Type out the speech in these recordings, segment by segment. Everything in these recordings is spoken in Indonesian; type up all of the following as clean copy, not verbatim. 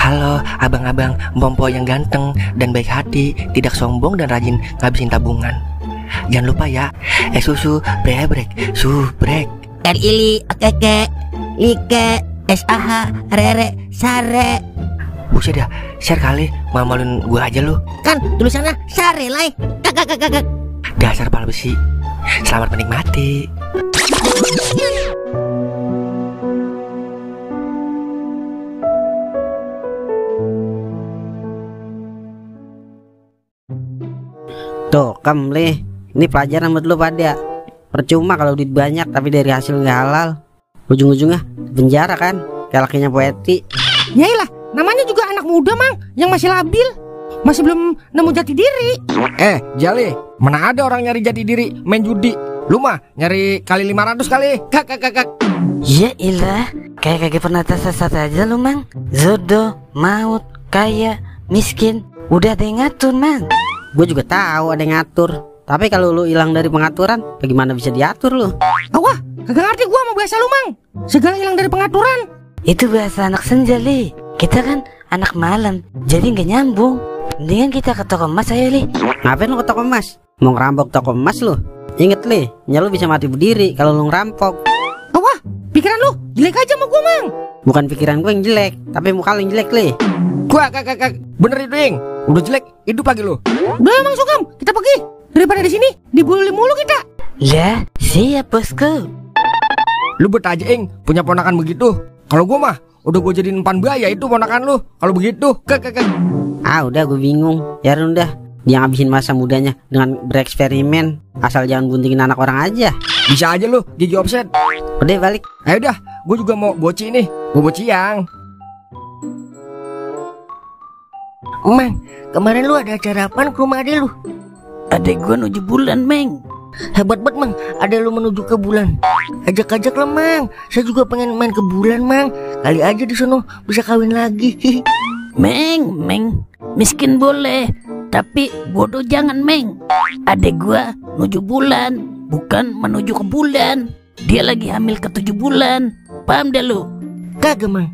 Halo abang-abang Bompo yang ganteng dan baik hati, tidak sombong dan rajin ngabisin tabungan. Jangan lupa ya, susu brebrek, subrek. Ili, okeke, like, SAH, rere, sare. Buset dah, share kali, malu-maluin gue aja lu. Kan tulisannya sare lai. Kakak. Dasar pala besi. Selamat menikmati. Tuh, Kamli, ini pelajaran buat lu pada. Percuma kalau duit banyak tapi dari hasil nggak halal, ujung-ujungnya penjara kan, kayak lakinya Poeti. Yailah, namanya juga anak muda mang, yang masih labil, masih belum nemu jati diri. Jali, mana ada orang nyari jati diri main judi? Lu mah nyari kali 500 kali. Kak. Ya ilah, kayak kagak pernah tersesat aja lu mang. Zodoh, maut, kaya, miskin, udah ada yang ngatur mang. Gue juga tahu ada yang ngatur, tapi kalau lu hilang dari pengaturan, bagaimana bisa diatur lu? Wah, kagak ngerti gua mau bahasa lu mang. Segala hilang dari pengaturan. Itu bahasa anak senja li. Kita kan anak malam, jadi nggak nyambung. Mendingan kita ke toko emas aja li. Ngapain lu ke toko emas? Mau ngerampok toko emas lu? Ingat li, lu bisa mati berdiri kalau lu ngerampok. Wah, pikiran lu jelek aja sama gua mang. Bukan pikiran gue yang jelek, tapi muka lu yang jelek li. Gua kak, bener itu Ing. Udah jelek, hidup lagi lu. Udah mang Sugam, kita pergi. Daripada di sini dibully mulu kita. Lah, siap bosku. Lu bet aja Ing, punya ponakan begitu. Kalau gua mah udah gua jadiin umpan buaya itu ponakan lu. Kalau begitu, kak. Udah gue bingung. Ya udah, dia ngabisin masa mudanya dengan bereksperimen. Asal jangan buntingin anak orang aja. Bisa aja lu, gigi offset. Udah balik. Ayo dah, gua juga mau boci nih. Gua boci yang. Mang, kemarin lu ada acara apaan ke rumah adek lu? Adek gue menuju bulan, Meng. Hebat banget mang, adek lu menuju ke bulan. Ajak lah mang, saya juga pengen main ke bulan mang. Kali aja di sono bisa kawin lagi. Meng, miskin boleh, tapi bodoh jangan Meng. Adek gua menuju bulan, bukan menuju ke bulan. Dia lagi hamil ke 7 bulan. Paham deh lu? Kagak mang.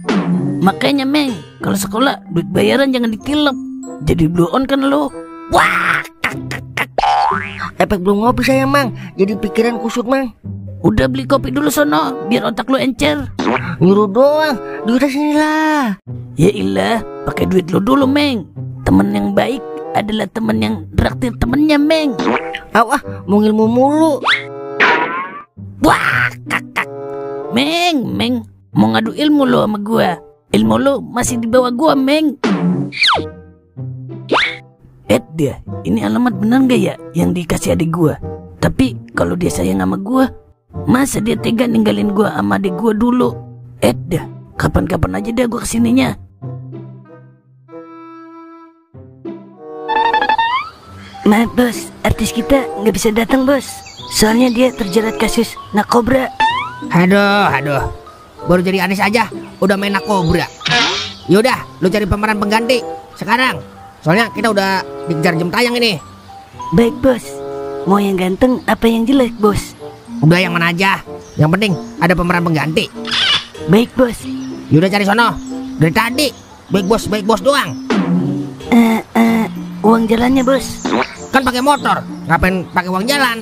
Makanya Meng, kalau sekolah duit bayaran jangan ditilep. Jadi blow on kan lu. Wah, efek belum ngopi saya mang, jadi pikiran kusut mang. Udah beli kopi dulu sono, biar otak lu encer. Nyuruh doang, duitnya sini lah. Ya ilah, pakai duit lu dulu Meng. Temen yang baik adalah temen yang traktir temennya Meng. Mau ngilmu mulu. Wah, kakak. Meng, mau ngadu ilmu lo sama gua. Ilmu lo masih di bawah gua, Meng. Dia, ini alamat bener gak ya yang dikasih adik gua? Tapi kalau dia sayang sama gua, masa dia tega ninggalin gua sama adik gua dulu? Dah, kapan-kapan aja dah gua kesininya. Maaf bos, artis kita nggak bisa datang bos. Soalnya dia terjerat kasus narkoba. Aduh, baru jadi artis aja udah main narkoba. Yaudah, lu cari pemeran pengganti sekarang. Soalnya kita udah dikejar jam tayang ini. Baik bos. Mau yang ganteng apa yang jelek bos? Udah yang mana aja, yang penting ada pemeran pengganti. Baik bos. Yaudah cari sono. Dari tadi baik bos doang. Uang jalannya bos. Kan pakai motor, ngapain pakai uang jalan?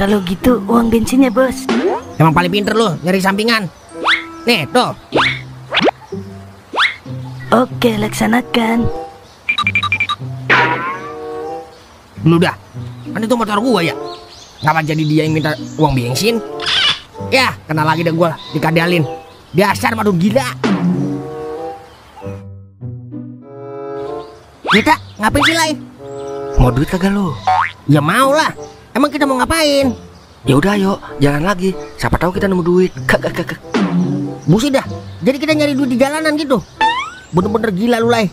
Kalau gitu uang bensinnya bos. Emang paling pinter lu nyari sampingan. Nih tuh. Oke, laksanakan. Lu dah, kan itu motor gua ya. Ngapa jadi dia yang minta uang bensin? Ya, kena lagi dah gua dikadalin. Dasar madun gila. Kita ngapain sih Lai? Mau duit kagak lu? Ya mau lah. Emang kita mau ngapain? Ya udah ayo, jalan lagi. Siapa tahu kita nemu duit. Kagak. Buset dah. Jadi kita nyari duit di jalanan gitu. Bener-bener gila lu Lai.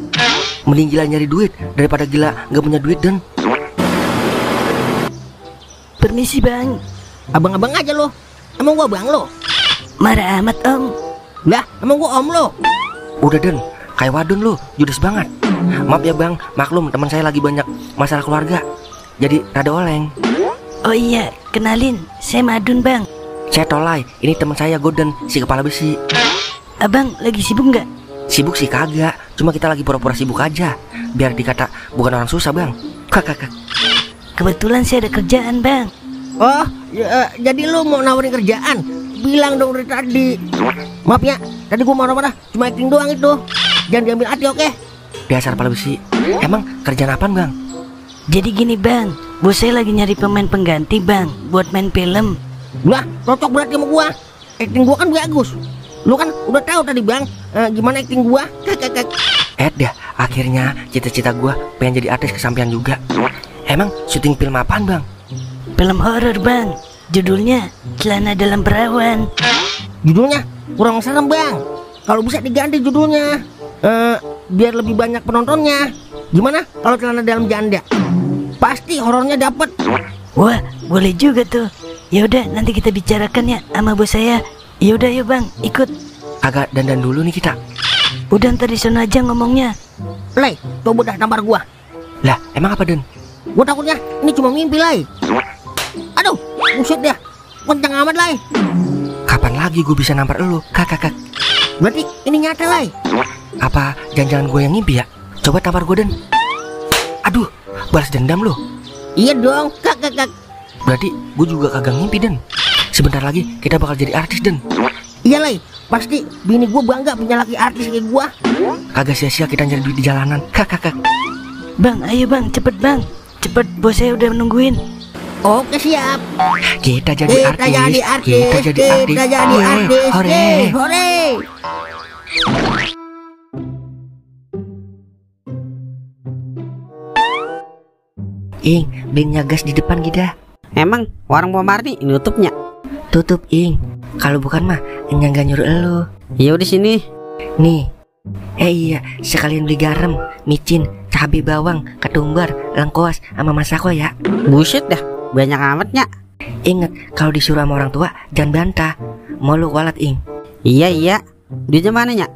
Mending gila nyari duit daripada gila nggak punya duit dan. Permisi bang. Abang-abang aja lo. Emang gua abang lo? Marah amat om. Lah, emang gua om lo? Udah Den, kayak wadon lu, judes banget. Maaf ya bang, maklum teman saya lagi banyak masalah keluarga, jadi rada oleng. Oh iya, kenalin, saya Madun bang. Saya Tolai, ini teman saya Golden, si kepala besi. Abang lagi sibuk nggak? Sibuk sih kagak, cuma kita lagi pura-pura sibuk aja, biar dikata bukan orang susah bang. Kakak. Kebetulan saya ada kerjaan, Bang. Oh, jadi lu mau nawarin kerjaan? Bilang dong dari tadi. Maaf ya, tadi gua marah-marah, cuma acting doang itu. Jangan diambil hati, oke? Dasar pala besi. Emang kerjaan apaan bang? Jadi gini, Bang. Bos saya lagi nyari pemain pengganti, Bang, buat main film. Lah, cocok berarti sama gua. Acting gua kan bagus. Lu kan udah tahu tadi bang, gimana acting gua. Dah, akhirnya cita-cita gua pengen jadi artis kesampaian juga. Emang syuting film apaan bang? Film horor, Bang. Judulnya Celana Dalam Perawan. Judulnya kurang serem bang. Kalau bisa diganti judulnya, biar lebih banyak penontonnya. Gimana kalau Celana Dalam Janda? Pasti horornya dapet. Wah, boleh juga tuh. Ya udah, nanti kita bicarakan ya sama bos saya. Ya udah yuk bang, ikut. Agak dandan dulu nih kita. Udah ntar di sana aja ngomongnya. Lay, coba dah tampar gua. Lah, emang apa Den? Gua takutnya ini cuma mimpi Lay. Aduh, buset dah. Kencang amat Lay. Kapan lagi gue bisa nampar lu, kakak? Berarti ini nyata Lay. Apa jangan-jangan gue yang ngimpi ya? Coba tampar gue Den. Aduh, balas dendam lu. Iya dong, kak. Berarti gue juga kagak ngimpi Den. Sebentar lagi kita bakal jadi artis Den. Iya Lay, pasti bini gua bangga punya laki artis kayak gua. Kagak sia-sia kita nyari duit di jalanan, kakak. Bang, ayo bang, cepet bang. Cepet, bos saya udah menungguin. Oke siap. Kita jadi artis. Kita jadi artis. Hore. Ing, belinya gas di depan kita. Emang warung Pomardi nutupnya? Tutup, Ing. Kalau bukan mah nggak nyuruh elu. Ya udah sini. Nih. Iya, sekalian beli garam, micin, cabai bawang, ketumbar, lengkuas, sama masako ya. Buset dah, banyak amatnya. Ingat, kalau disuruh sama orang tua jangan bantah. Mau lu kualat, Ing. Iya. Duitnya mana nya?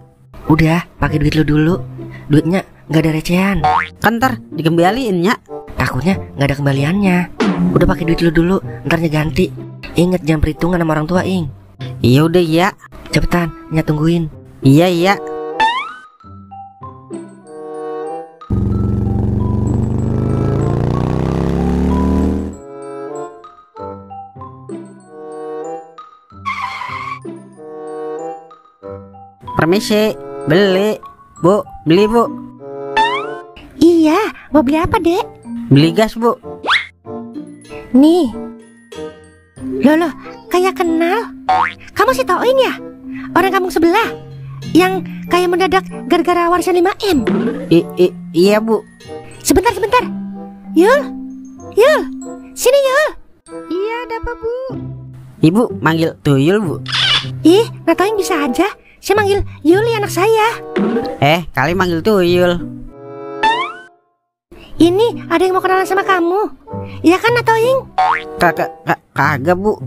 Udah, pakai duit lu dulu. Duitnya nggak ada recehan. Kan ntar dikembaliin nya. Takutnya nggak ada kembaliannya. Udah pakai duit lu dulu, ntarnya ganti. Ingat jangan perhitungan sama orang tua, Ing. Iya udah iya. Cepetan, Nya tungguin. Iya. Permisi, beli. Bu, beli bu. Iya, mau beli apa dek? Beli gas bu. Nih. Loh, kayak kenal. Kamu si Toin ya? Orang kampung sebelah yang kayak mendadak gara-gara warisan 5M. Iya bu. Sebentar. Yul, sini Yul. Iya, ada apa bu? Ibu manggil Tuyul bu. Ih, Toin bisa aja. Saya manggil Yuli anak saya. Kali manggil Tuyul. Ini ada yang mau kenalan sama kamu. Iya kan Natoing? Kagak bu.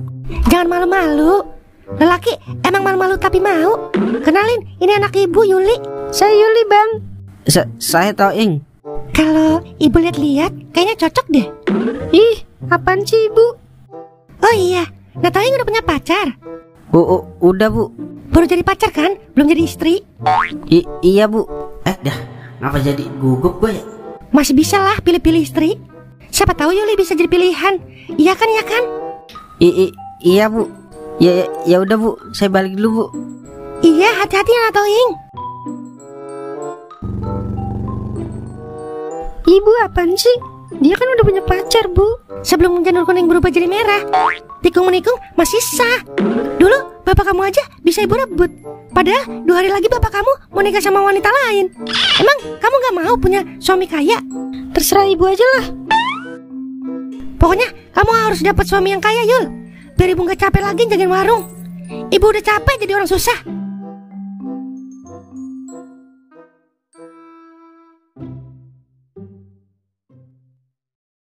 Jangan malu-malu. Lelaki emang malu-malu tapi mau. Kenalin, ini anak ibu Yuli. Saya Yuli bang. Saya Toing. Kalau ibu lihat-lihat kayaknya cocok deh. Ih, apaan sih ibu? Oh iya, Natoing udah punya pacar. Udah bu. Baru jadi pacar kan? Belum jadi istri. Iya bu. Dah, ngapa jadi gugup gue ya? Masih bisa lah pilih-pilih istri. Siapa tahu Yuli bisa jadi pilihan. Iya kan? Iya bu. Ya udah bu, saya balik dulu bu. Iya, hati-hati ya Natoing. Ibu apaan sih? Dia kan udah punya pacar bu. Sebelum janur kuning berubah jadi merah, tikung menikung masih sah. Dulu bapak kamu aja bisa ibu rebut. Padahal 2 hari lagi bapak kamu mau nikah sama wanita lain. Emang kamu gak mau punya suami kaya? Terserah ibu aja lah. Pokoknya kamu harus dapat suami yang kaya Yul. Biar ibu gak capek lagi jagain warung. Ibu udah capek jadi orang susah.